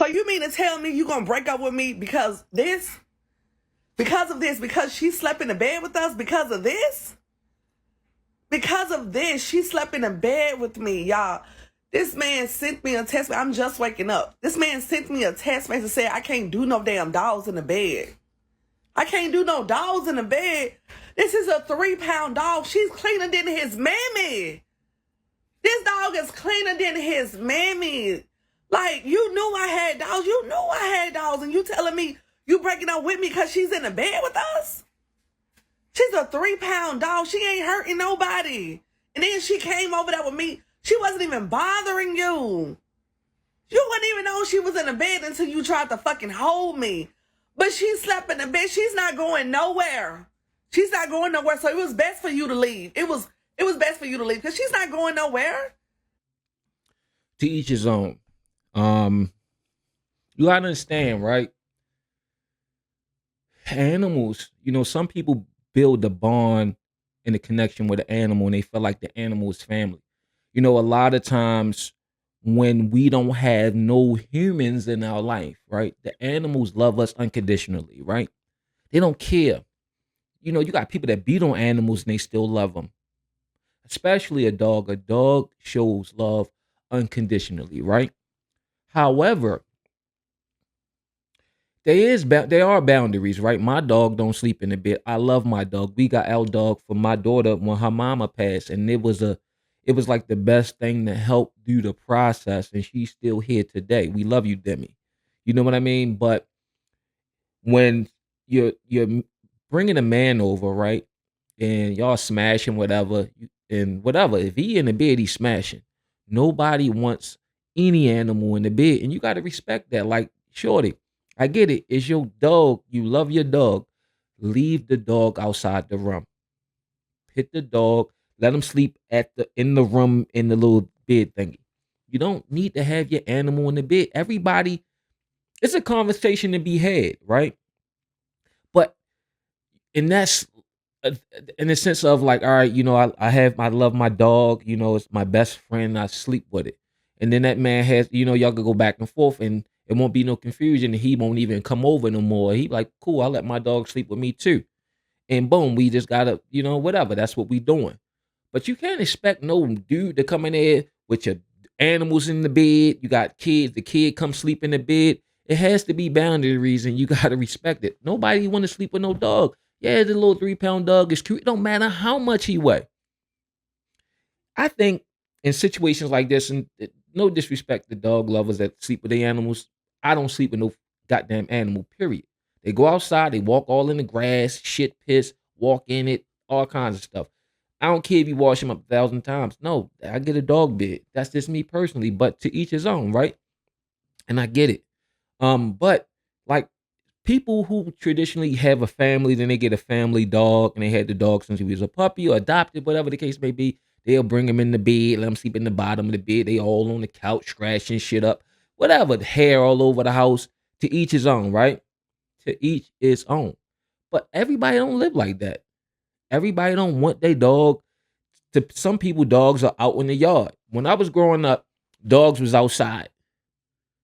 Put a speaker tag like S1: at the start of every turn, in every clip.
S1: So you mean to tell me you gonna break up with me because this? Because of this? Because she slept in the bed with us? Because of this? Because of this, she slept in the bed with me, y'all. This man sent me a text. I'm just waking up. This man sent me a text message and said, I can't do no damn dogs in the bed. I can't do no dogs in the bed. This is a 3-pound dog. She's cleaner than his mammy. This dog is cleaner than his mammy. Like, you knew I had dogs. You knew I had dogs. And you telling me you breaking up with me because she's in the bed with us? She's a 3-pound dog. She ain't hurting nobody. And then she came over there with me. She wasn't even bothering you. You wouldn't even know she was in the bed until you tried to fucking hold me. But she slept in the bed. She's not going nowhere. She's not going nowhere. So it was best for you to leave. It was best for you to leave because she's not going nowhere.
S2: To each his own. You gotta understand, right? Animals, some people build a bond and a connection with an animal and they feel like the animal is family. A lot of times when we don't have no humans in our life, right? The animals love us unconditionally, right? They don't care. You got people that beat on animals and they still love them, especially a dog. A dog shows love unconditionally, right? However, there are boundaries, right? My dog don't sleep in the bed. I love my dog. We got our dog for my daughter when her mama passed, and it was like the best thing to help do the process, and she's still here today. We love you, Demi. You know what I mean? But when you're bringing a man over, right, and y'all smashing whatever, and whatever, if he in the bed, he's smashing. Nobody wants any animal in the bed, and you got to respect that. Like, shorty, I get it. It's your dog. You love your dog. Leave the dog outside the room. Hit the dog. Let him sleep in the room in the little bed thingy. You don't need to have your animal in the bed. Everybody, it's a conversation to be had, right? But and that's in the sense of like, all right, I love my dog. It's my best friend. I sleep with it, and then that man has, y'all could go back and forth, and it won't be no confusion. And he won't even come over no more. He like, cool. I'll let my dog sleep with me too, and boom, we just gotta, whatever. That's what we doing. But you can't expect no dude to come in there with your animals in the bed. You got kids. The kid come sleep in the bed. It has to be boundaries, and you gotta respect it. Nobody want to sleep with no dog. Yeah, the little 3-pound dog is cute. It don't matter how much he weigh. I think in situations like this, and no disrespect to dog lovers that sleep with their animals, I don't sleep with no goddamn animal. Period. They go outside. They walk all in the grass, shit, piss, walk in it, all kinds of stuff. I don't care if you wash them up 1,000 times. No, I get a dog bed. That's just me personally. But to each his own, right? And I get it. But like people who traditionally have a family, then they get a family dog, and they had the dog since he was a puppy or adopted, whatever the case may be. They'll bring him in the bed, let him sleep in the bottom of the bed. They all on the couch scratching shit up, whatever. The hair all over the house. To each his own, right? To each his own. But everybody don't live like that. Everybody don't want their dog. To some people, dogs are out in the yard. When I was growing up, dogs was outside,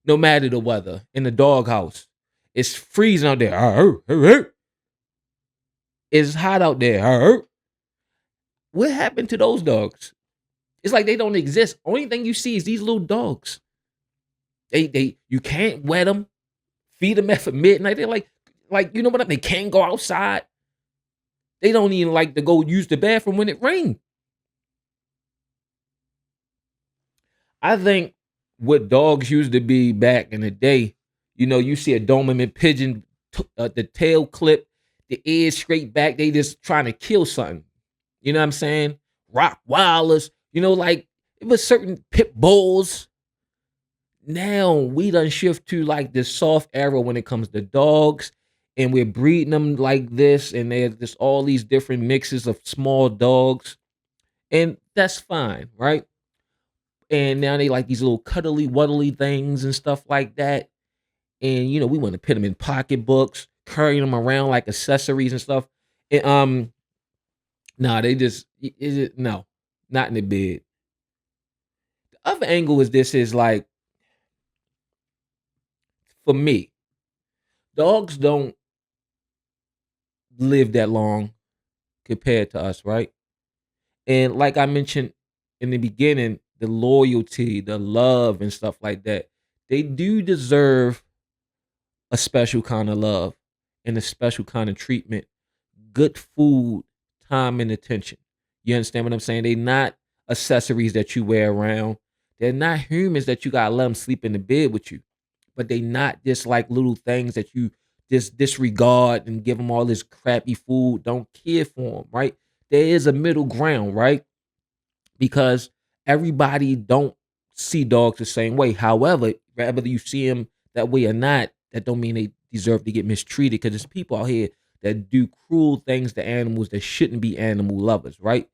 S2: no matter the weather, in the doghouse. It's freezing out there. Arr, arr, arr. It's hot out there. Arr. What happened to those dogs? It's like they don't exist. Only thing you see is these little dogs. They you can't wet them, feed them at midnight. They're like you know what I mean? They can't go outside. They don't even like to go use the bathroom when it rains. I think what dogs used to be back in the day, you see a Doberman pigeon, the tail clip, the ears straight back. They just trying to kill something. You know what I'm saying? Rottweilers, like it was certain pit bulls. Now we done shift to like this soft era when it comes to dogs, and we're breeding them like this, and there's just all these different mixes of small dogs, and that's fine, right? And now they like these little cuddly wuddly things and stuff like that. And we want to put them in pocketbooks, carrying them around like accessories and stuff. And nah, they just is it no, not in the bed. The other angle is this is like for me, dogs don't live that long compared to us, right? And like I mentioned in the beginning, the loyalty, the love, and stuff like that, they do deserve a special kind of love and a special kind of treatment, good food, time, and attention. You understand what I'm saying? They're not accessories that you wear around. They're not humans that you gotta let them sleep in the bed with you. But they not just like little things that you just disregard and give them all this crappy food. Don't care for them, right? There is a middle ground, right? Because everybody don't see dogs the same way. However, whether you see them that way or not, that don't mean they deserve to get mistreated. Because there's people out here that do cruel things to animals that shouldn't be animal lovers, right?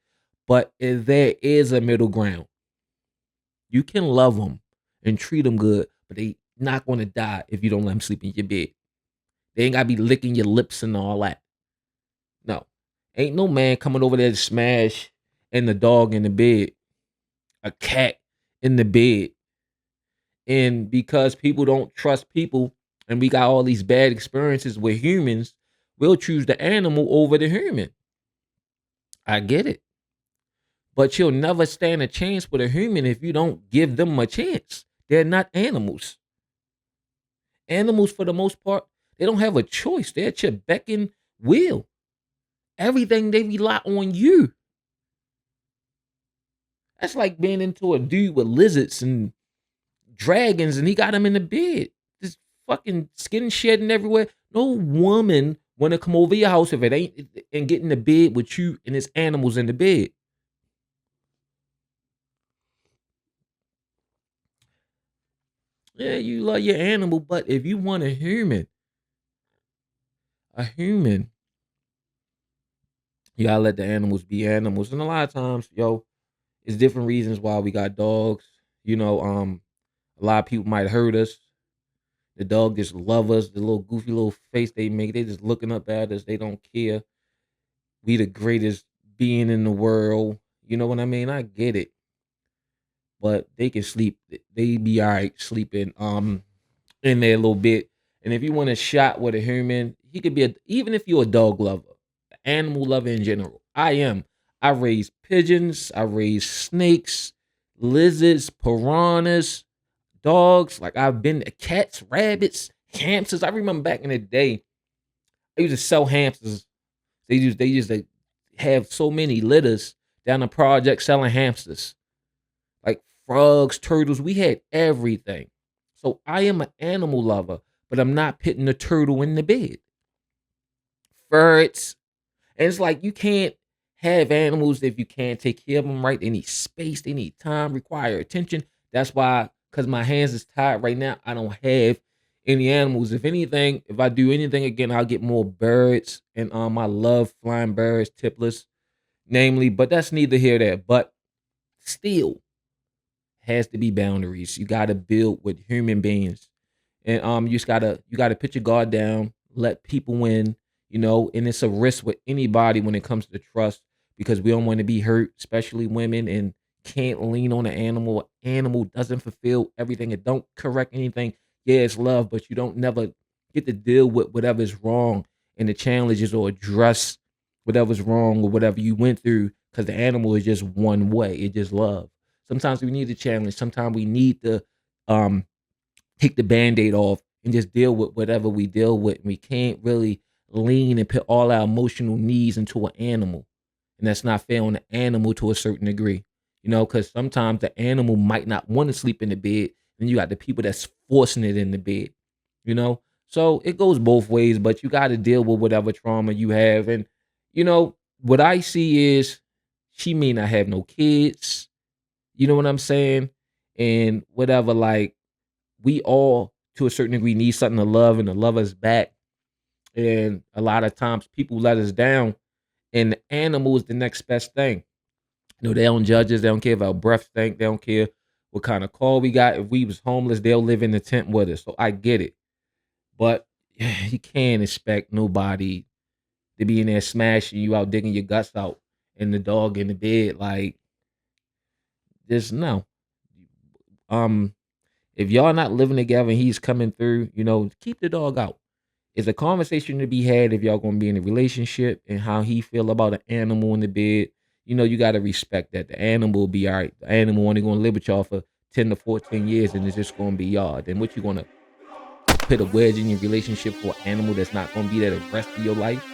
S2: But there is a middle ground. You can love them and treat them good, but they not going to die if you don't let them sleep in your bed. They ain't got to be licking your lips and all that. No, ain't no man coming over there to smash and the dog in the bed, a cat in the bed. And because people don't trust people and we got all these bad experiences with humans, we'll choose the animal over the human. I get it. But you'll never stand a chance with a human if you don't give them a chance. They're not animals. Animals, for the most part, they don't have a choice. They're at your beck and will. Everything they rely on you. That's like being into a dude with lizards and dragons and he got them in the bed. Just fucking skin shedding everywhere. No woman wanna come over your house if it ain't and get in the bed with you and it's animals in the bed. Yeah, you love your animal, but if you want a human, you gotta let the animals be animals. And a lot of times, yo, it's different reasons why we got dogs. You know, a lot of people might hurt us. The dog just love us. The little goofy little face they make, they just looking up at us. They don't care. We the greatest being in the world. You know what I mean? I get it, but they can sleep. They be all right sleeping in there a little bit. And if you want a shot with a human, he could be even if you're a dog lover, animal lover in general. I am. I raise pigeons. I raise snakes, lizards, piranhas, dogs. Like I've been to cats, rabbits, hamsters. I remember back in the day, I used to sell hamsters. They used to have so many litters down the project selling hamsters, like frogs, turtles. We had everything. So I am an animal lover, but I'm not putting the turtle in the bed. Ferrets. And it's like you can't have animals if you can't take care of them right. They need space, they need time, require attention. That's why, because my hands is tied right now, I don't have any animals. If anything, if I do anything again, I'll get more birds. And I love flying birds, tipless, namely, but that's neither here nor there. But still has to be boundaries. You gotta build with human beings. And you gotta put your guard down, let people win, and it's a risk with anybody when it comes to trust because we don't want to be hurt, especially women, and can't lean on an animal. Animal doesn't fulfill everything. It don't correct anything. Yeah, it's love, but you don't never get to deal with whatever's wrong and the challenges or address whatever's wrong or whatever you went through because the animal is just one way. It just love. Sometimes we need a challenge. Sometimes we need to um take the band-aid off and just deal with whatever we deal with. We can't really lean and put all our emotional needs into an animal. And that's not fair on the animal to a certain degree. Because sometimes the animal might not want to sleep in the bed. And you got the people that's forcing it in the bed. You know? So it goes both ways, but you got to deal with whatever trauma you have. And, what I see is she may not have no kids. You know what I'm saying? And whatever, like, we all to a certain degree need something to love and to love us back. And a lot of times people let us down and the animal is the next best thing. They don't judge us, they don't care if our breath stink, they don't care what kind of car we got. If we was homeless, they'll live in the tent with us. So I get it. But you can't expect nobody to be in there smashing you out, digging your guts out, and the dog in the bed. Like, just no. Um If y'all not living together and he's coming through, keep the dog out. It's a conversation to be had if y'all gonna be in a relationship and how he feel about an animal in the bed. You gotta respect that. The animal will be all right. The animal only gonna live with y'all for 10 to 14 years and it's just gonna be y'all. Then what you gonna put a wedge in your relationship for an animal that's not gonna be there the rest of your life?